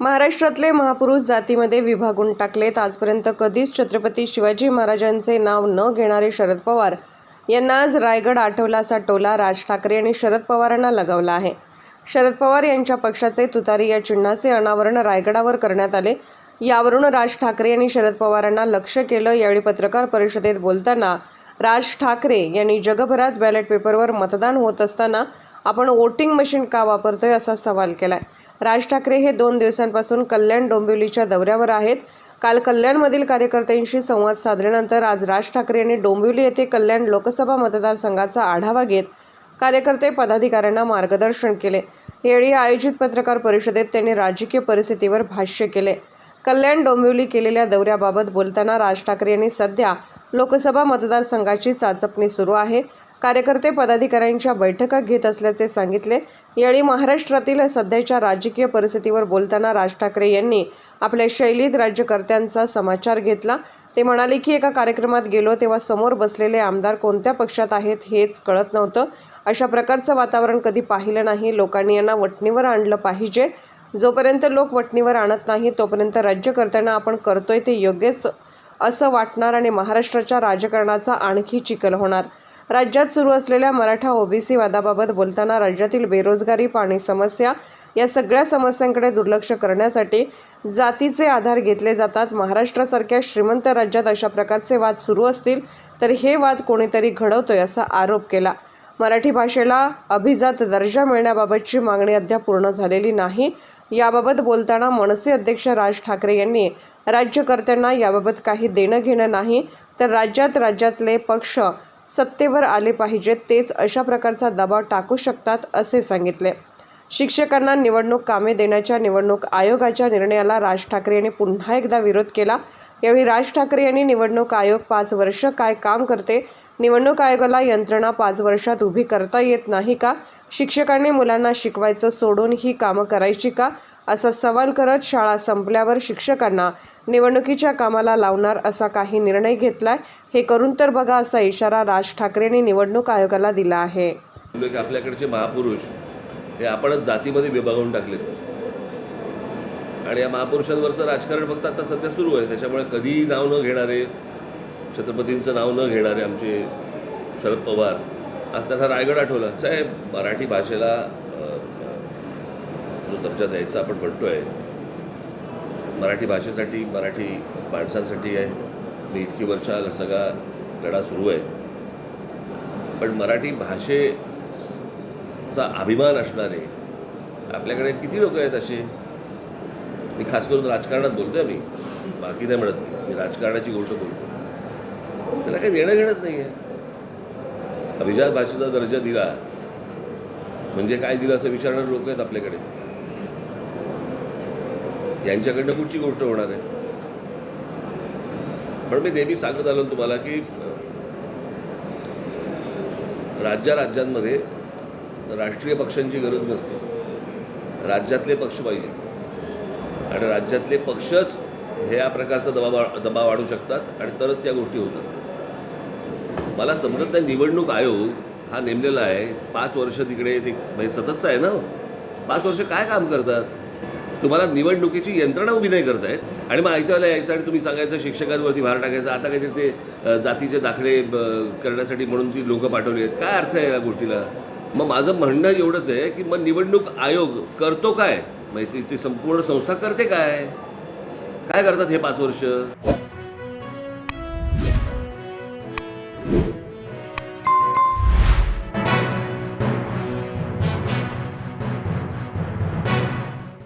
महाराष्ट्रातले महापुरुष जातीमध्ये विभागून टाकलेत. आजपर्यंत कधीच छत्रपती शिवाजी महाराजांचे नाव न घेणारे शरद पवार यांना आज रायगड आठवला असा टोला राज ठाकरे यांनी शरद पवारांना लगावला आहे. शरद पवार यांच्या पक्षाचे तुतारी या चिन्हाचे अनावरण रायगडावर करण्यात आले. यावरून राज ठाकरे यांनी शरद पवारांना लक्ष्य केलं. यावेळी पत्रकार परिषदेत बोलताना राज ठाकरे यांनी जगभरात बॅलेट पेपरवर मतदान होत असताना आपण वोटिंग मशीन का वापरतोय असा सवाल केलाय. राज ठाकरे हे 2 दिवसांपासून कल्याण डोंबिवलीच्या दौऱ्यावर आहेत. काल कल्याणमधील कार्यकर्त्यांशी संवाद साधल्यानंतर आज राज ठाकरे यांनी डोंबिवली येथे कल्याण लोकसभा मतदारसंघाचा आढावा घेत कार्यकर्ते पदाधिकाऱ्यांना मार्गदर्शन केले. यावेळी आयोजित पत्रकार परिषदेत त्यांनी राजकीय परिस्थितीवर भाष्य केले. कल्याण डोंबिवली केलेल्या दौऱ्याबाबत बोलताना राज ठाकरे यांनी सध्या लोकसभा मतदारसंघाची चाचपणी सुरू आहे. कार्यकर्ते पदाधिकाऱ्यांच्या बैठका घेत असल्याचे सांगितले. यावेळी महाराष्ट्रातील सध्याच्या राजकीय परिस्थितीवर बोलताना राज ठाकरे यांनी आपल्या शैलीत राज्यकर्त्यांचा समाचार घेतला. ते म्हणाले की एका कार्यक्रमात गेलो तेव्हा समोर बसलेले आमदार कोणत्या पक्षात आहेत हेच कळत नव्हतं. अशा प्रकारचं वातावरण कधी पाहिलं नाही. लोकांनी यांना वठणीवर आणलं पाहिजे. जोपर्यंत लोक वठणीवर आणत नाही तोपर्यंत राज्यकर्त्यांना आपण करतोय ते योग्यच असं वाटणार आणि महाराष्ट्राच्या राजकारणाचा आणखी चिखल होणार. राज्यात सुरू असलेल्या मराठा ओबीसी वादाबाबत बोलताना राज्यातील बेरोजगारी, पाणी समस्या या सगळ्या समस्यांकडे दुर्लक्ष करण्यासाठी जातीचे आधार घेतले जातात. महाराष्ट्रासारख्या श्रीमंत राज्यात अशा प्रकारचे वाद सुरू असतील तर हे वाद कोणीतरी घडवतोय असा आरोप केला. मराठी भाषेला अभिजात दर्जा मिळण्याबाबतची मागणी अद्याप पूर्ण झालेली नाही. याबाबत बोलताना मनसे अध्यक्ष राज ठाकरे यांनी राज्यकर्त्यांना याबाबत काही देणं घेणं नाही तर राज्यातले पक्ष सत्तेवर आले पाहिजेत, तेच अशा प्रकारचा दबाव टाकू शकतात असे सांगितले. शिक्षकांना निवडणूक कामे देण्याच्या निवडणूक आयोगाच्या निर्णयाला राज ठाकरे यांनी पुन्हा एकदा विरोध केला. यावेळी राज ठाकरे यांनी निवडणूक आयोग 5 वर्ष काय काम करते? निवडणूक आयोगाला यंत्रणा 5 वर्षात उभी करता येत नाही का? शिक्षकांनी मुलांना शिकवायचं सोडून ही कामं करायची का? असा सवाल करत शाळा संपल्यावर शिक्षकांना निवडणुकीच्या कामाला लावणार असा काही निर्णय घेतलाय, हे करून तर बघा असा इशारा राज ठाकरे यांनी निवडणूक आयोगाला दिला आहे. आपल्याकडचे महापुरुष हे आपणच जातीमध्ये विभागून टाकलेत आणि या महापुरुषांवरचं राजकारण फक्त आता सध्या सुरू आहे. त्याच्यामुळे कधी नाव न घेणारे, छत्रपतींचं नाव न घेणारे आमचे शरद पवार आज त्यांना रायगड आठवला. साहेब, मराठी भाषेला जो दर्जा द्यायचा आपण म्हणतो आहे, मराठी भाषेसाठी, मराठी माणसांसाठी आहे. मी इतकी वर्ष सगळा लढा सुरू आहे. पण मराठी भाषेचा अभिमान असणारे आपल्याकडे किती लोक आहेत असे? मी खास करून राजकारणात बोलतो आहे. मी बाकी नाही म्हणत. मी राजकारणाची गोष्ट बोलतो. त्याला काही देणं घेणंच नाही आहे. अभिजात भाषेचा दर्जा दिला म्हणजे काय दिलं असं विचारणारे लोक आहेत आपल्याकडे. यांच्याकडनं कुठची गोष्ट होणार आहे? पण मी नेहमी सांगत आलो तुम्हाला की राज्यांमध्ये राष्ट्रीय पक्षांची गरज नसते. राज्यातले पक्ष पाहिजेत आणि राज्यातले पक्षच हे या प्रकारचा दबाव आणू शकतात आणि तरच त्या गोष्टी होतात. मला समजत नाही, निवडणूक आयोग हा नेमलेला आहे 5 वर्ष तिकडे, ते म्हणजे सततचा आहे ना. 5 वर्ष काय काम करतात? तुम्हाला निवडणुकीची यंत्रणा उभी नाही करतायत आणि मग ऐकायला यायचं आणि तुम्ही सांगायचं शिक्षकांवरती भार टाकायचा. आता काहीतरी ते जातीचे दाखले करण्यासाठी म्हणून ती लोकं पाठवली आहेत. काय अर्थ आहे या गोष्टीला? मग माझं म्हणणं एवढंच आहे की मग निवडणूक आयोग करतो काय? माहिती ती संपूर्ण संस्था करते काय? काय करतात हे 5 वर्ष?